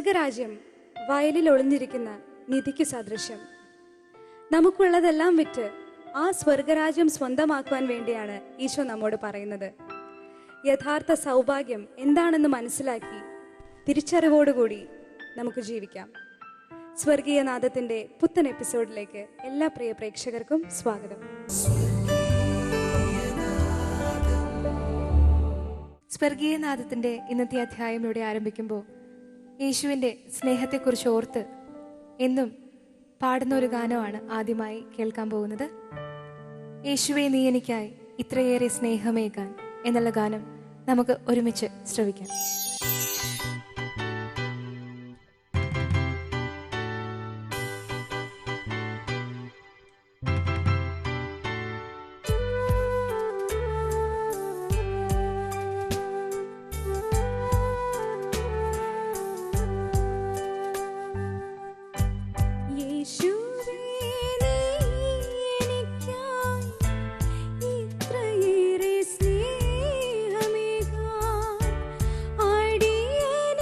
സ്വർഗരാജ്യം വയലിൽ ഒളിഞ്ഞിരിക്കുന്ന നിധിക്ക് സദൃശ്യം. നമുക്കുള്ളതെല്ലാം വിറ്റ് ആ സ്വർഗരാജ്യം സ്വന്തമാക്കുവാൻ വേണ്ടിയാണ് ഈശോ നമ്മോട് പറയുന്നത്. യഥാർത്ഥ സൗഭാഗ്യം എന്താണെന്ന് മനസ്സിലാക്കി തിരിച്ചറിവോടുകൂടി നമുക്ക് ജീവിക്കാം. സ്വർഗീയ നാദത്തിന്റെ പുത്തൻ എപ്പിസോഡിലേക്ക് എല്ലാ പ്രിയ പ്രേക്ഷകർക്കും സ്വാഗതം. സ്വർഗീയ നാദത്തിന്റെ ഇന്നത്തെ അധ്യായം ഇവിടെ ആരംഭിക്കുമ്പോൾ യേശുവിൻ്റെ സ്നേഹത്തെക്കുറിച്ച് ഓർത്ത് എന്നും പാടുന്ന ഒരു ഗാനമാണ് ആദ്യമായി കേൾക്കാൻ പോകുന്നത്. യേശുവേ നീ എനിക്കായി ഇത്രയേറെ സ്നേഹമേകാൻ എന്നുള്ള ഗാനം നമുക്ക് ഒരുമിച്ച് ശ്രവിക്കാം. ഇത്രയേറെ സ്നേഹമേകാൻ അടിയൻ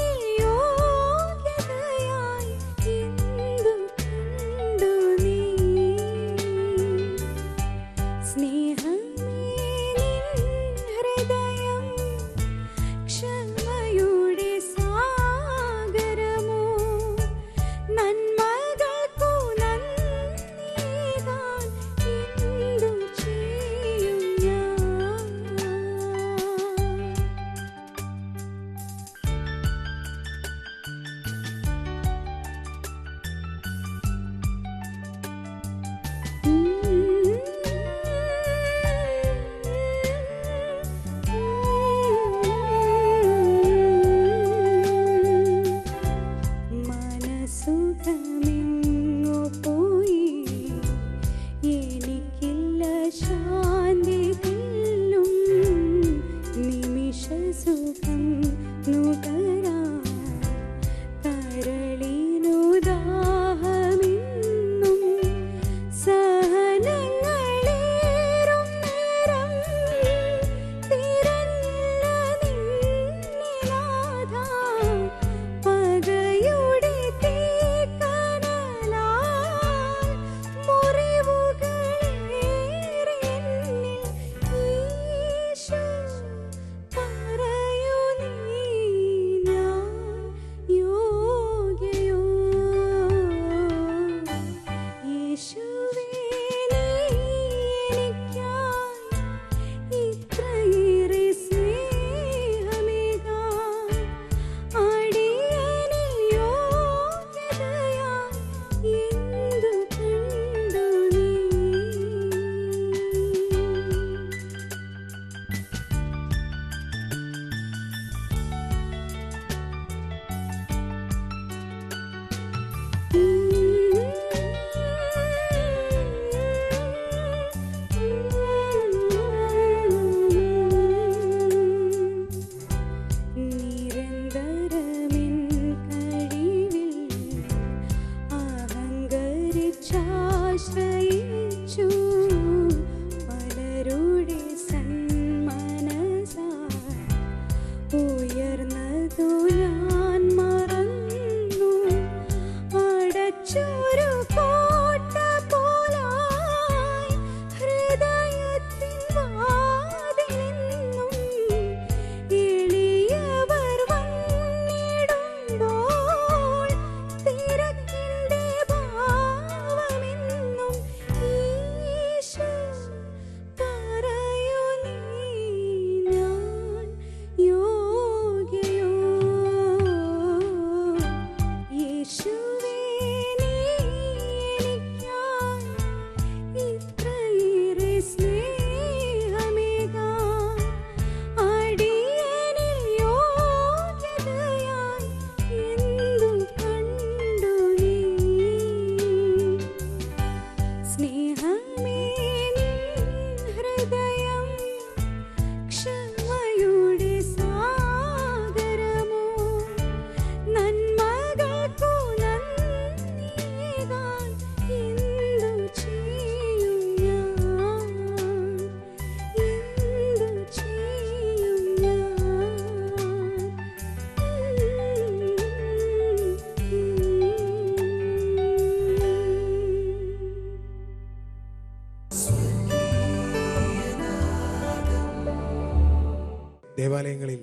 ദേവാലയങ്ങളിൽ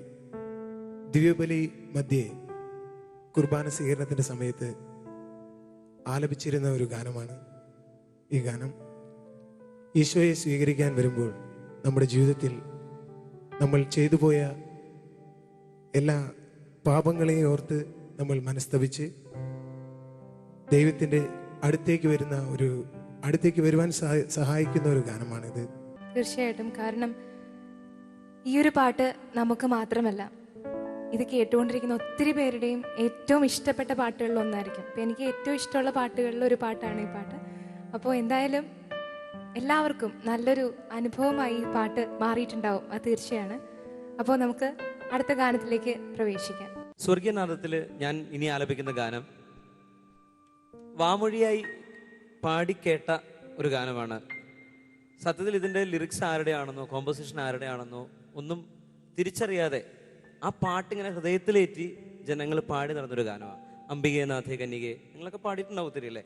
ദിവ്യബലി മധ്യേ കുർബാന സ്വീകരണത്തിൻ്റെ സമയത്ത് ആലപിച്ചിരുന്ന ഒരു ഗാനമാണ് ഈ ഗാനം. ഈശോയെ സ്വീകരിക്കാൻ വരുമ്പോൾ നമ്മുടെ ജീവിതത്തിൽ നമ്മൾ ചെയ്തു പോയ എല്ലാ പാപങ്ങളെയും ഓർത്ത് നമ്മൾ മനസ്തപിച്ച് ദൈവത്തിൻ്റെ അടുത്തേക്ക് വരുവാൻ സഹായിക്കുന്ന ഒരു ഗാനമാണിത്. തീർച്ചയായിട്ടും. കാരണം ഈ ഒരു പാട്ട് നമുക്ക് മാത്രമല്ല, ഇത് കേട്ടുകൊണ്ടിരിക്കുന്ന ഒത്തിരി പേരുടെയും ഏറ്റവും ഇഷ്ടപ്പെട്ട പാട്ടുകളിൽ ഒന്നായിരിക്കും. അപ്പം എനിക്ക് ഏറ്റവും ഇഷ്ടമുള്ള പാട്ടുകളിൽ ഒരു പാട്ടാണ് ഈ പാട്ട്. അപ്പോൾ എന്തായാലും എല്ലാവർക്കും നല്ലൊരു അനുഭവമായി ഈ പാട്ട് മാറിയിട്ടുണ്ടാവും, അത് തീർച്ചയാണ്. അപ്പോൾ നമുക്ക് അടുത്ത ഗാനത്തിലേക്ക് പ്രവേശിക്കാം. സ്വർഗീയനാഥത്തിൽ ഞാൻ ഇനി ആലപിക്കുന്ന ഗാനം വാമൊഴിയായി പാടിക്കേട്ട ഒരു ഗാനമാണ്. സത്യത്തിൽ ഇതിൻ്റെ ലിറിക്സ് ആരുടെയാണെന്നോ കോമ്പോസിഷൻ ആരുടെയാണെന്നോ ഒന്നും തിരിച്ചറിയാതെ ആ പാട്ടിങ്ങനെ ഹൃദയത്തിലേറ്റി ജനങ്ങൾ പാടി നടന്നൊരു ഗാനമാണ്. അംബികേ നാഥേ കന്യകേ, നിങ്ങളൊക്കെ പാടിയിട്ടുണ്ടാവും ഒത്തിരി അല്ലേ?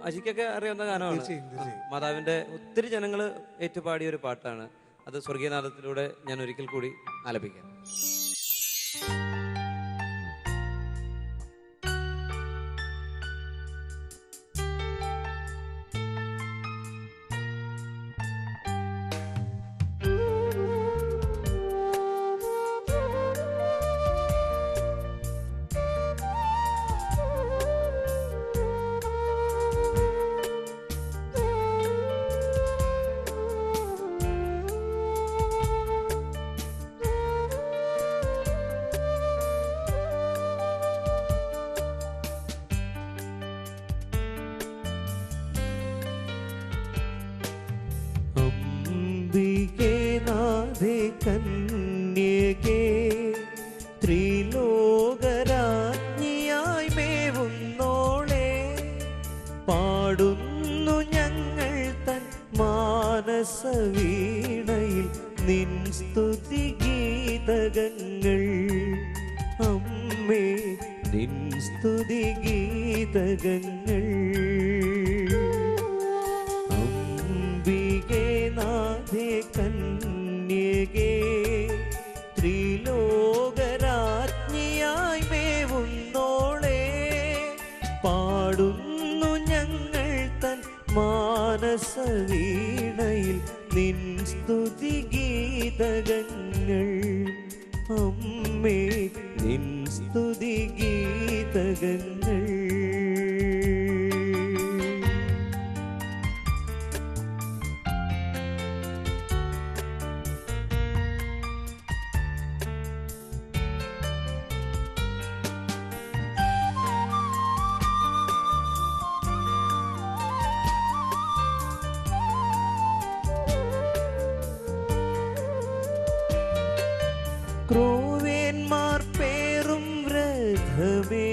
അജിക്കൊക്കെ അറിയാവുന്ന ഗാനമാണ്. മാതാവിൻ്റെ ഒത്തിരി ജനങ്ങൾ ഏറ്റുപാടിയ ഒരു പാട്ടാണ് അത്. സ്വർഗീയനാഥത്തിലൂടെ ഞാൻ ഒരിക്കൽ കൂടി ആലപിക്കാം. കന്യകേ ത്രിലോകരാജ്ഞിയായി മേവുന്നോളെ, പാടുന്നു ഞങ്ങൾ തൻ മാനസവീണയിൽ നിൻ സ്തുതി ഗീതകങ്ങൾ. അമ്മേ നിൻ സ്തുതി ഗീതകങ്ങൾ. അംബികേ നാഥേ കന്യകേ ത്രിലോകരാജ്ഞിയായി മേവുന്നോളെ, പാടുന്നു ഞങ്ങൾ തൻ മാനസവീണയിൽ നിൻ സ്തുതി ഗീതകങ്ങൾ. അമ്മേ നിൻ സ്തുതി ഗീതകങ്ങൾ. ക്രൂവേന്മാർ പേറും രഥമേ,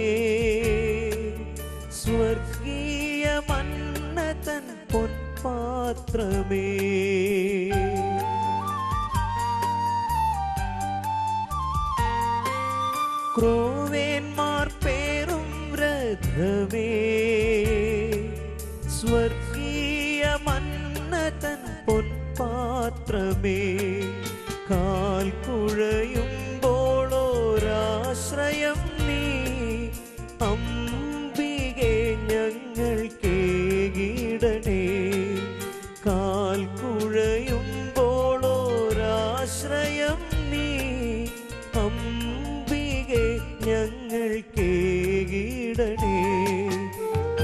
സ്വർഗീയ മന്നതൻ പൊൻപാത്രമേ, ക്രൂവേന്മാർ പേറും രഥമേ, സ്വർഗീയ മന്നതൻ പൊൻപാത്രമേ, കാൽ കുഴയുമ്പോളോരാശ്രയം നീ അംബികേ ഞങ്ങൾക്കേകിടണേ. കാൽ കുഴയുമ്പോളോരാശ്രയം നീ അംബികേ ഞങ്ങൾക്കേകിടണേ.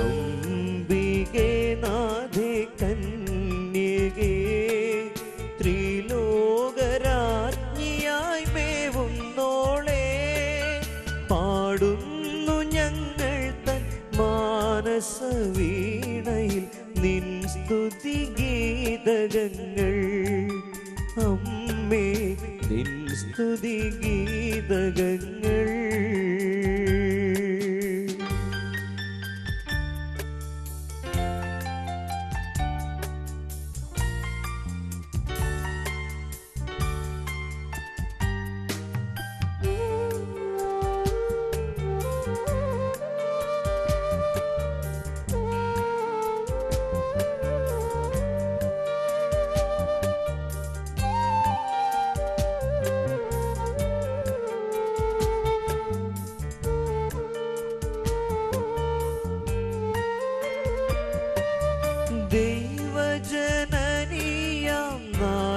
അംബികേ നാഥേ കന്യകേ ത്രിലോകരാജ്ഞിയായി മേവുന്നോളെ, പാടുന്നു ഞങ്ങൾ തൻ മാനസവീണയിൽ നിൻ സ്തുതി ഗീതകങ്ങൾ. അമ്മേ നിൻ സ്തുതി ഗീതകങ്ങൾ.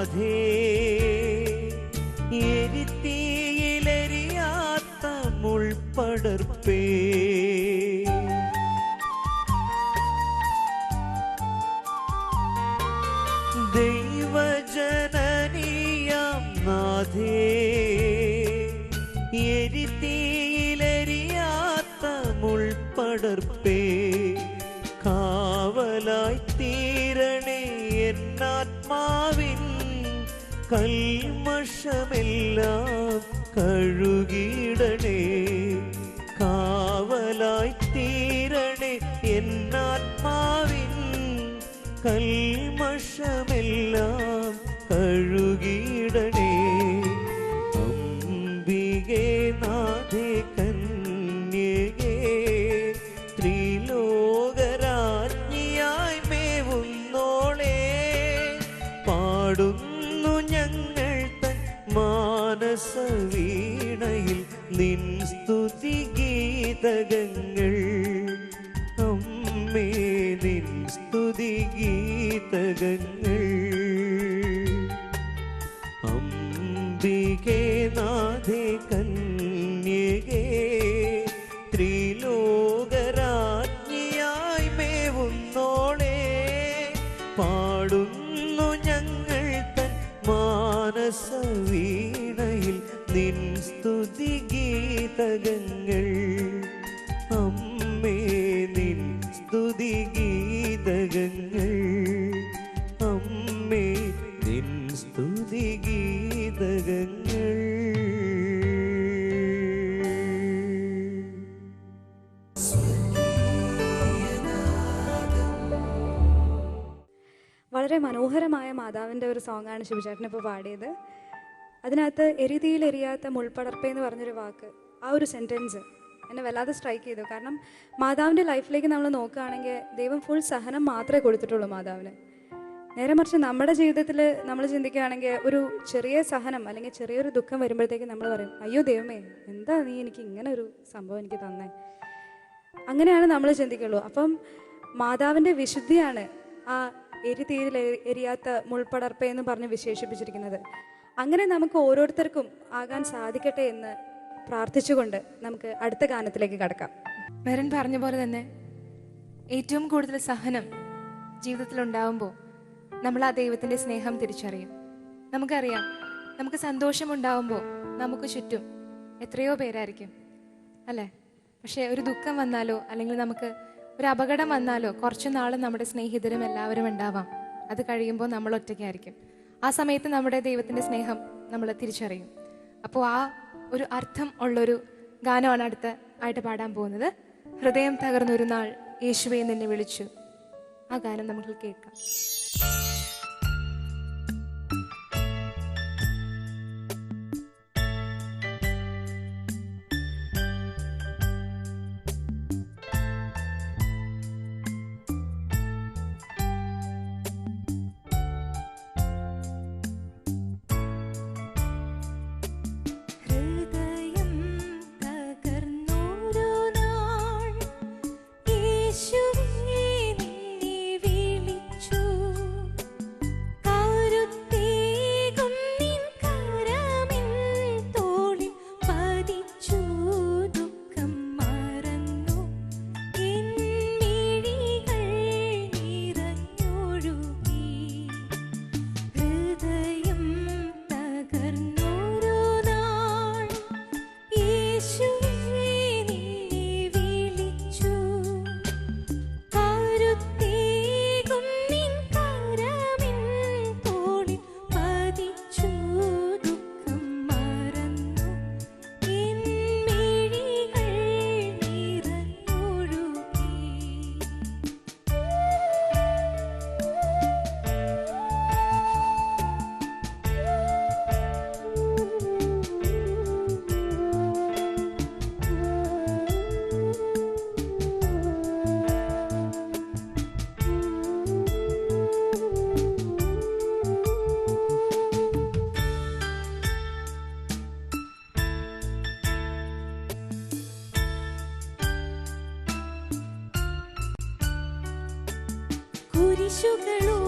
നാഥേ എരിത്തീയിലെരിയാത്ത മുൾപടർപ്പേ ദൈവജനനീയാം നാഥേ എരിത്തീയിലെരിയാത്ത മുൾപടർപ്പേ കാവലായി തീരണേ എന്നാത്മാവിൻ കൽമഷമെല്ലാം കഴുകിയിടണേ കാവലായി തീരണേ എന്നാത്മാവിൻ കൽമഷമെല്ലാം കഴുകിയിടണേ അംബികേ നാഥേ കന്യകേ ത്രിലോകരാജ്ഞിയായി മേവുന്നോളേ പാടുന്നു ഞങ്ങൾ തൻ മാനസവീണയിൽ നിൻ സ്തുതി ഗീതകങ്ങൾ അമ്മേ നിൻ സ്തുതി ഗീതകങ്ങൾ അംബികേ നാഥേ കന്യകേ ത്രിലോകരാജ്ഞിയായി മേവുന്നോളേ പാടുന്നു ഞങ്ങൾ തൻ മാനസവീണയിൽ നിൻ സ്തുതി ഗീതകങ്ങൾ അമ്മേ നിൻ സ്തുതി ഗീതകങ്ങൾ അമ്മേ നിൻ സ്തുതി ഗീതകങ്ങൾ വളരെ മനോഹരമായ മാതാവിൻ്റെ ഒരു സോങ്ങാണ് ശിവചേട്ടൻ ഇപ്പോൾ പാടിയത്. അതിനകത്ത് എരിതിയിൽ എരിയാത്ത മുൾപടർപ്പേ എന്ന് പറഞ്ഞൊരു വാക്ക്, ആ ഒരു സെൻറ്റൻസ് എന്നെ വല്ലാതെ സ്ട്രൈക്ക് ചെയ്തു. കാരണം മാതാവിൻ്റെ ലൈഫിലേക്ക് നമ്മൾ നോക്കുകയാണെങ്കിൽ ദൈവം ഫുൾ സഹനം മാത്രമേ കൊടുത്തിട്ടുള്ളൂ മാതാവിന്. നേരെ മറിച്ച് നമ്മുടെ ജീവിതത്തിൽ നമ്മൾ ചിന്തിക്കുകയാണെങ്കിൽ ഒരു ചെറിയ സഹനം അല്ലെങ്കിൽ ചെറിയൊരു ദുഃഖം വരുമ്പോഴത്തേക്ക് നമ്മൾ പറയും, അയ്യോ ദൈവമേ എന്താ നീ എനിക്ക് ഇങ്ങനെ ഒരു സംഭവം എനിക്ക് തന്നേ. അങ്ങനെയാണ് നമ്മൾ ചിന്തിക്കുള്ളൂ. അപ്പം മാതാവിൻ്റെ വിശുദ്ധിയാണ് ആ എരിതീയിൽ എരിയാത്ത മുൾപടർപ്പേ എന്ന് പറഞ്ഞ് വിശേഷിപ്പിച്ചിരിക്കുന്നത്. അങ്ങനെ നമുക്ക് ഓരോരുത്തർക്കും ആകാൻ സാധിക്കട്ടെ എന്ന് പ്രാർത്ഥിച്ചുകൊണ്ട് നമുക്ക് അടുത്ത ഗാനത്തിലേക്ക് കടക്കാം. മെറിൻ പറഞ്ഞ പോലെ തന്നെ ഏറ്റവും കൂടുതൽ സഹനം ജീവിതത്തിൽ ഉണ്ടാവുമ്പോൾ നമ്മൾ ആ ദൈവത്തിൻ്റെ സ്നേഹം തിരിച്ചറിയും. നമുക്കറിയാം, നമുക്ക് സന്തോഷമുണ്ടാവുമ്പോൾ നമുക്ക് ചുറ്റും എത്രയോ പേരായിരിക്കും അല്ലേ? പക്ഷേ ഒരു ദുഃഖം വന്നാലോ അല്ലെങ്കിൽ നമുക്ക് ഒരു അപകടം വന്നാലോ കുറച്ചു നാൾ നമ്മുടെ സ്നേഹിതരും എല്ലാവരും ഉണ്ടാവാം. അത് കഴിയുമ്പോൾ നമ്മൾ ഒറ്റയ്ക്കായിരിക്കും. ആ സമയത്ത് നമ്മുടെ ദൈവത്തിൻ്റെ സ്നേഹം നമ്മൾ തിരിച്ചറിയും. അപ്പോൾ ആ ഒരു അർത്ഥം ഉള്ളൊരു ഗാനമാണ് ആയിട്ട് പാടാൻ പോകുന്നത്. ഹൃദയം തകർന്നൊരു നാൾ യേശുവേ നിന്നെ വിളിച്ചു. ആ ഗാനം നമുക്ക് കേൾക്കാം.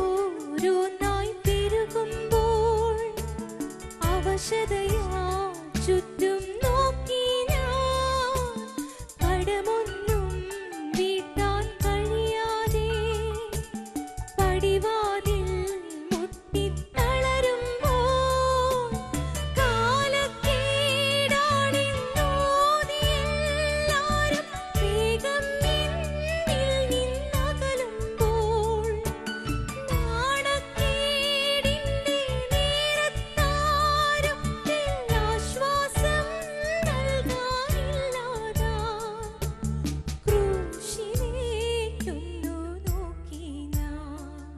കുരിശുകളോരോന്നായി പെരുകുമ്പോൾ അവശതയാ ചുറ്റും നോക്കി ഞാൻ കടമൊന്നും വീട്ടാൻ കഴിയാതെ പടിവാതിൽ മുട്ടിത്തളരുമ്പോൾ കാലക്കേടാണെന്നോതിയെല്ലാരും വേഗം എന്നിൽ നിന്നകലുമ്പോൾ നാണക്കേടിന്റെ നേരത്താരും ആശ്വാസം നൽകാനില്ലാതാ ക്രൂശിലേക്കൊന്നു നോക്കി ഞാൻ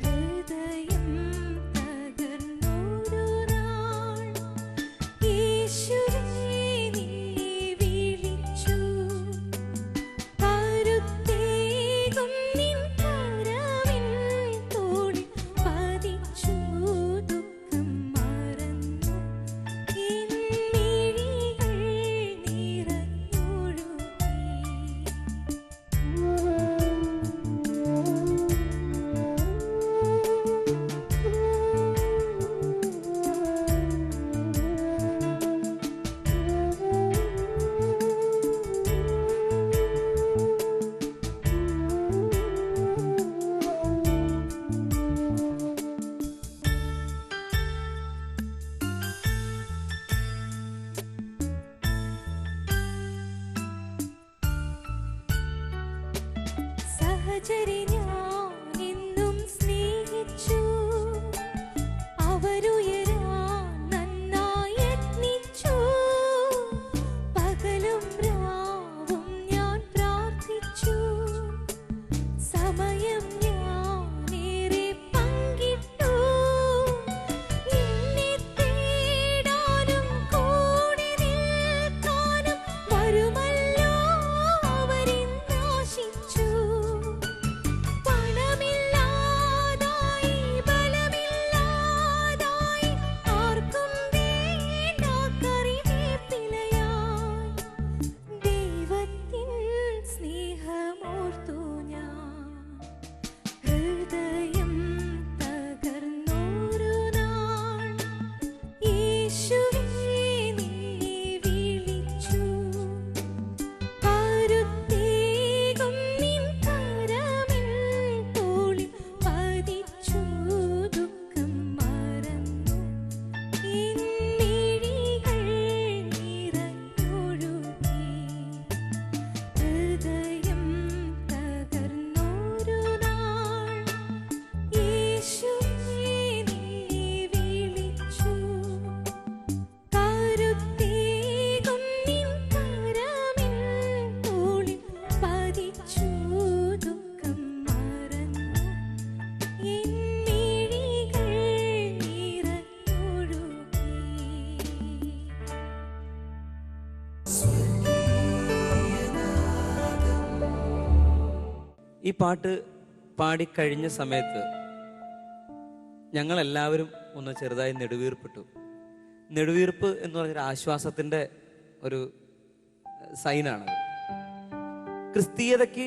ഹൃദയം തകർന്നൊരു നാൾ യേശുവേ നിന്നെ വിളിച്ചു കരുത്തേകും നിൻ കരവിൻ തോളിൽ പതിച്ചു ദുഃഖം മറന്നു എൻ മിഴികൾ സഹചരി ഞാൻ എന്നും സ്നേഹിച്ചു അവരുയരാൻ നന്നായി യത്നിച്ചു പകലും രാവും ഞാൻ പ്രാർത്ഥിച്ചു സമയം ഞാനേറെ പങ്കിട്ടു എന്നെ തേടാനും കൂടെ നിൽക്കാനും വരുമല്ലോ അവരെന്നാശിച്ചു പണമില്ലാതായി ബലമില്ലാതായി ആർക്കും വേണ്ട കറിവേപ്പിലയായി ദൈവത്തിൻ സ്നേഹമോർത്തു ഞാൻ ഹൃദയം തകർന്നൊരു നാൾ യേശുവേ നിന്നെ വിളിച്ചു കരുത്തേകും നിൻ കരമിൻ തോളിൽ പതിച്ചു ദുഃഖം മറന്നു എൻ മിഴികൾ നിറഞ്ഞൊഴുകി ഹൃദയം തകർന്നൊരു നാൾ യേശുവേ നിന്നെ വിളിച്ചു കരുത്തേകും നിൻ കരമിൻ തോളിൽ പതിച്ചു ദുഃഖം മറന്നു എൻ മിഴികൾ നിറഞ്ഞൊഴുകി. ഈ പാട്ട് പാടിക്കഴിഞ്ഞ സമയത്ത് ഞങ്ങളെല്ലാവരും ഒന്ന് ചെറുതായി നെടുവീർപ്പിട്ടു. നെടുവീർപ്പ് എന്ന് പറഞ്ഞൊരു ആശ്വാസത്തിൻ്റെ ഒരു സൈനാണത്. ക്രിസ്തീയതയ്ക്ക്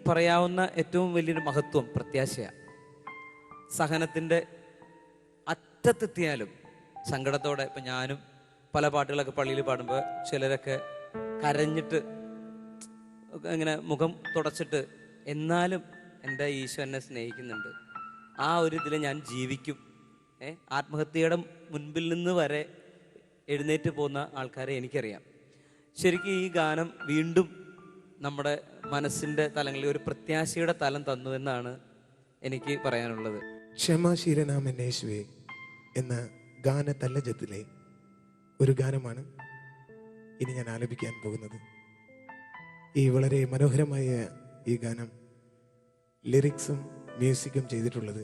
പറയാവുന്ന ഏറ്റവും വലിയൊരു മഹത്വം പ്രത്യാശയാണ്. സഹനത്തിൻ്റെ അറ്റത്തെത്തിയാലും സങ്കടത്തോടെ ഇപ്പം ഞാനും പല പാട്ടുകളൊക്കെ പള്ളിയിൽ പാടുമ്പോൾ ചിലരൊക്കെ കരഞ്ഞിട്ട് ഇങ്ങനെ മുഖം തുടച്ചിട്ട് എന്നാലും എൻ്റെ ഈശോ എന്നെ സ്നേഹിക്കുന്നുണ്ട്, ആ ഒരു ഇതിൽ ഞാൻ ജീവിക്കും, ആത്മഹത്യയുടെ മുൻപിൽ നിന്ന് വരെ എഴുന്നേറ്റ് പോകുന്ന ആൾക്കാരെ എനിക്കറിയാം. ശരിക്കും ഈ ഗാനം വീണ്ടും നമ്മുടെ മനസ്സിൻ്റെ തലങ്ങളിൽ ഒരു പ്രത്യാശയുടെ തലം തന്നു എന്നാണ് എനിക്ക് പറയാനുള്ളത്. ക്ഷമാശീലനാമൻ യേശുവേ എന്ന ഗാനതല്ലജത്തിലെ ഒരു ഗാനമാണ് ഇനി ഞാൻ ആലപിക്കാൻ പോകുന്നത്. ഈ വളരെ മനോഹരമായ ഈ ഗാനം ലിറിക്സും മ്യൂസിക്കും ചെയ്തിട്ടുള്ളത്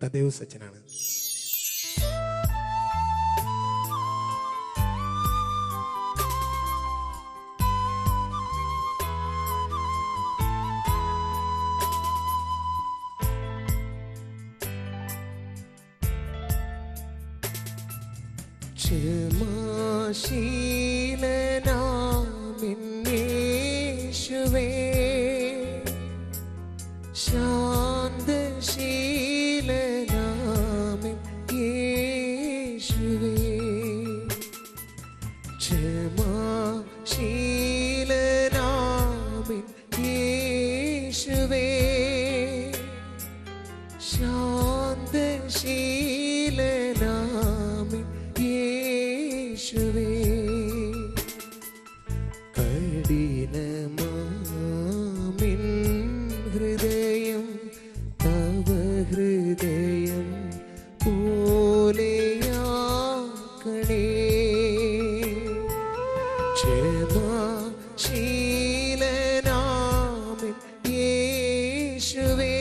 തദേവ് സച്ചനാണ്. ക്ഷമാശീലനാമേശുവേ ശാന്തശീലനാമേശുവേ പോലെയാക്കണേ. ക്ഷമാശീലനാമൻ യേശുവേ,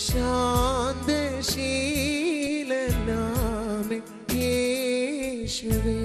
ശാന്തശീലനാമൻ യേശുവേ.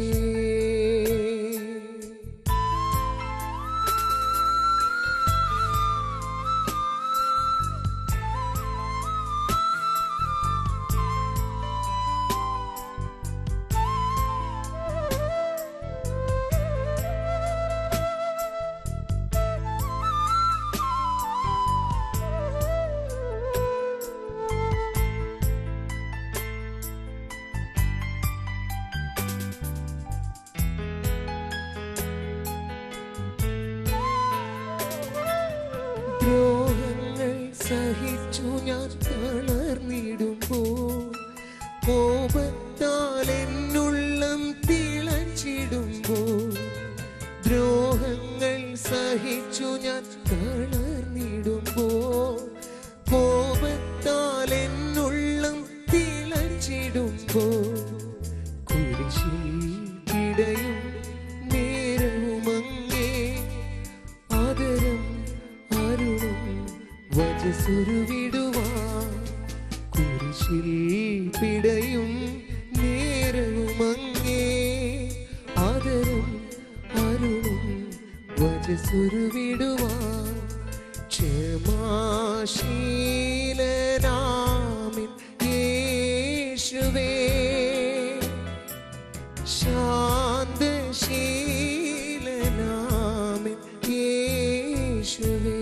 ദ്രോഹങ്ങൾ സഹിച്ചു ഞാൻ തളർന്നിടുമ്പോൾ, കോപത്താൽ എന്നുള്ളം തിളച്ചിടുമ്പോൾ, ദ്രോഹങ്ങൾ സഹിച്ചു ഞാൻ തളർന്നിടുമ്പോൾ, കോപത്താൽ എന്നുള്ളം തിളച്ചിടുമ്പോൾ, കുരിശിൽ പിടയും നേരവുമങ്ങേ ആദരം അരുളും വചസ്സുരുവിടുവാൻ, കുരിശിൽ പിടയും നേരവുമങ്ങേ ആദരം അരുളും വചസ്സുരുവിടുവാൻ. ക്ഷമാശീലനാമൻ യേശുവേ, ശാന്തശീലനാമൻ യേശുവേ.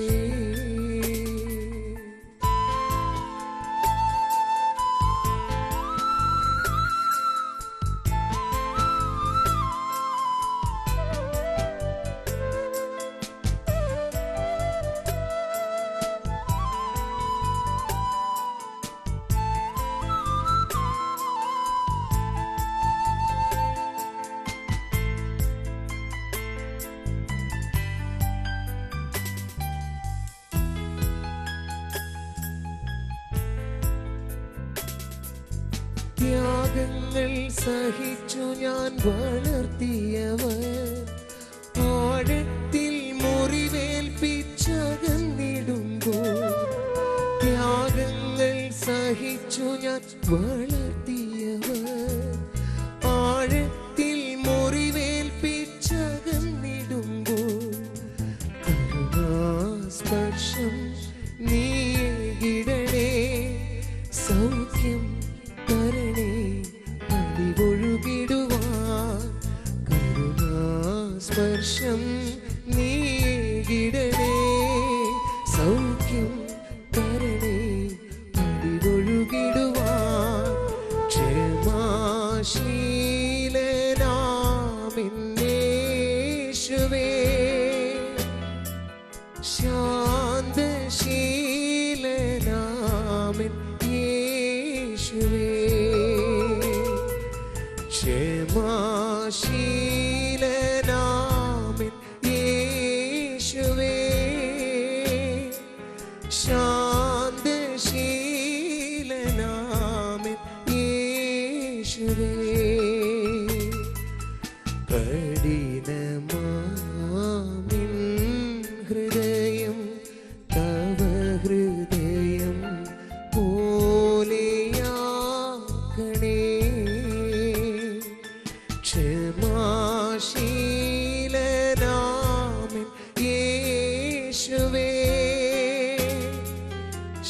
ത്യാഗങ്ങൾ സഹിച്ചു ഞാൻ വളർത്തിയവർ, ആഴത്തിൽ മുറിവേൽപ്പിച്ചകന്നിടുമ്പോൾ, ത്യാഗങ്ങൾ സഹിച്ചു ഞാൻ വളർത്തിയവർ, ആഴത്തിൽ മുറിവേൽപ്പിച്ചകന്നിടുമ്പോൾ, കരുണാസ്പർശം നീയിടണേ, സൗഖ്യം തരണേ അലിവൊഴുകിടുവാൻ, കരുണാസ്പർശം നീയിടണേ, സൗഖ്യം തരണേ അലിവൊഴുകിടുവാൻ. ക്ഷമാശീലനാമൻ യേശുവേ, ശാന്തശീലനാമൻ യേശുവേ. ക്ഷമാശീലനാമൻ യേശുവേ, ശാന്തശീലനാമൻ യേശുവേ. കഠിനമാമിൻ ഹൃദയം തവ ഹൃദയം പോലെയാക്കണേ. ക്ഷമാശീലനാമൻ യേശുവേ,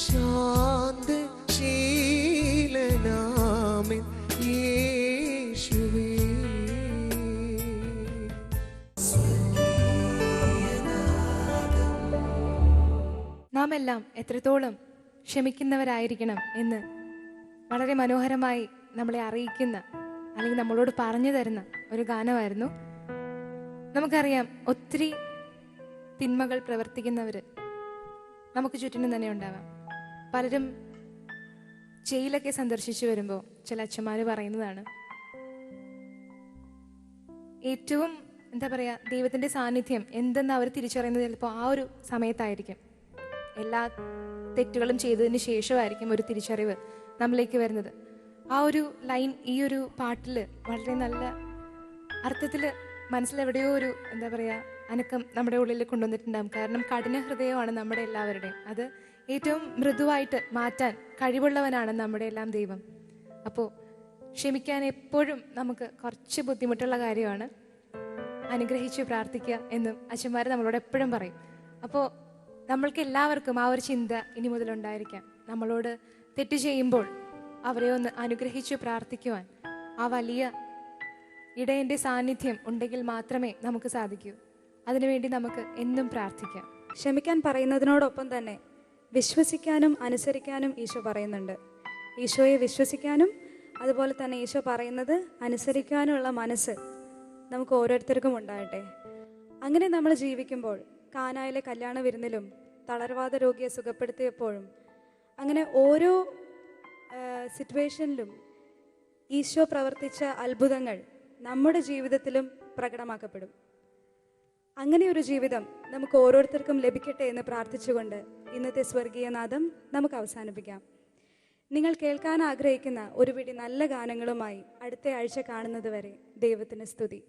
ശാന്തശീലനാമൻ യേശുവേ. നാം എല്ലാം എത്രത്തോളം ക്ഷമിക്കുന്നവരായിരിക്കണം എന്ന് വളരെ മനോഹരമായി നമ്മളെ അറിയിക്കുന്ന അല്ലെങ്കിൽ നമ്മളോട് പറഞ്ഞു തരുന്ന ഒരു ഗാനമായിരുന്നു. നമുക്കറിയാം, ഒത്തിരി തിന്മകൾ പ്രവർത്തിക്കുന്നവർ നമുക്ക് ചുറ്റിനും തന്നെ ഉണ്ടാവാം. പലരും ജയിലൊക്കെ സന്ദർശിച്ചു വരുമ്പോൾ ചില അച്ഛന്മാർ പറയുന്നതാണ്, ഏറ്റവും എന്താ പറയുക, ദൈവത്തിൻ്റെ സാന്നിധ്യം എന്തെന്ന് അവർ തിരിച്ചറിയുന്നത് ചിലപ്പോൾ ആ ഒരു സമയത്തായിരിക്കും. എല്ലാ തെറ്റുകളും ചെയ്തതിന് ശേഷമായിരിക്കും ഒരു തിരിച്ചറിവ് നമ്മളിലേക്ക് വരുന്നത്. ആ ഒരു ലൈൻ ഈ ഒരു പാട്ടിൽ വളരെ നല്ല അർത്ഥത്തിൽ മനസ്സിലെവിടെയോ ഒരു എന്താ പറയുക അനക്കം നമ്മുടെ ഉള്ളിൽ കൊണ്ടുവന്നിട്ടുണ്ടാകും. കാരണം കഠിന ഹൃദയമാണ് നമ്മുടെ എല്ലാവരുടെയും. അത് ഏറ്റവും മൃദുവായിട്ട് മാറ്റാൻ കഴിവുള്ളവനാണ് നമ്മുടെ എല്ലാം ദൈവം. അപ്പോൾ ക്ഷമിക്കാൻ എപ്പോഴും നമുക്ക് കുറച്ച് ബുദ്ധിമുട്ടുള്ള കാര്യമാണ്. അനുഗ്രഹിച്ച് പ്രാർത്ഥിക്കുക എന്നും അച്ഛന്മാർ നമ്മളോട് എപ്പോഴും പറയും. അപ്പോൾ നമ്മൾക്ക് എല്ലാവർക്കും ആ ഒരു ചിന്ത ഇനി മുതലുണ്ടായിരിക്കാം. നമ്മളോട് തെറ്റ് ചെയ്യുമ്പോൾ അവരെ ഒന്ന് അനുഗ്രഹിച്ച് പ്രാർത്ഥിക്കുവാൻ ആ വലിയ ഇടയൻ്റെ സാന്നിധ്യം ഉണ്ടെങ്കിൽ മാത്രമേ നമുക്ക് സാധിക്കൂ. അതിനുവേണ്ടി നമുക്ക് എന്നും പ്രാർത്ഥിക്കാം. ക്ഷമിക്കാൻ പറയുന്നതിനോടൊപ്പം തന്നെ വിശ്വസിക്കാനും അനുസരിക്കാനും ഈശോ പറയുന്നുണ്ട്. ഈശോയെ വിശ്വസിക്കാനും അതുപോലെ തന്നെ ഈശോ പറയുന്നത് അനുസരിക്കാനുള്ള മനസ്സ് നമുക്ക് ഓരോരുത്തർക്കും ഉണ്ടാകട്ടെ. അങ്ങനെ നമ്മൾ ജീവിക്കുമ്പോൾ കാനായിലെ കല്യാണ വിരുന്നിലും തളർവാദ രോഗിയെ സുഖപ്പെടുത്തിയപ്പോഴും അങ്ങനെ ഓരോ സിറ്റുവേഷനിലും ഈശോ പ്രവർത്തിച്ച അത്ഭുതങ്ങൾ നമ്മുടെ ജീവിതത്തിലും പ്രകടമാക്കപ്പെടും. അങ്ങനെ ഒരു ജീവിതം നമുക്ക് ഓരോരുത്തർക്കും ലഭിക്കട്ടെ എന്ന് പ്രാർത്ഥിച്ചുകൊണ്ട് ഇന്നത്തെ സ്വർഗീയനാദം നമുക്ക് അവസാനിപ്പിക്കാം. നിങ്ങൾ കേൾക്കാൻ ആഗ്രഹിക്കുന്ന ഒരു പിടി നല്ല ഗാനങ്ങളുമായി അടുത്ത ആഴ്ച കാണുന്നത് വരെ ദൈവത്തിന് സ്തുതി.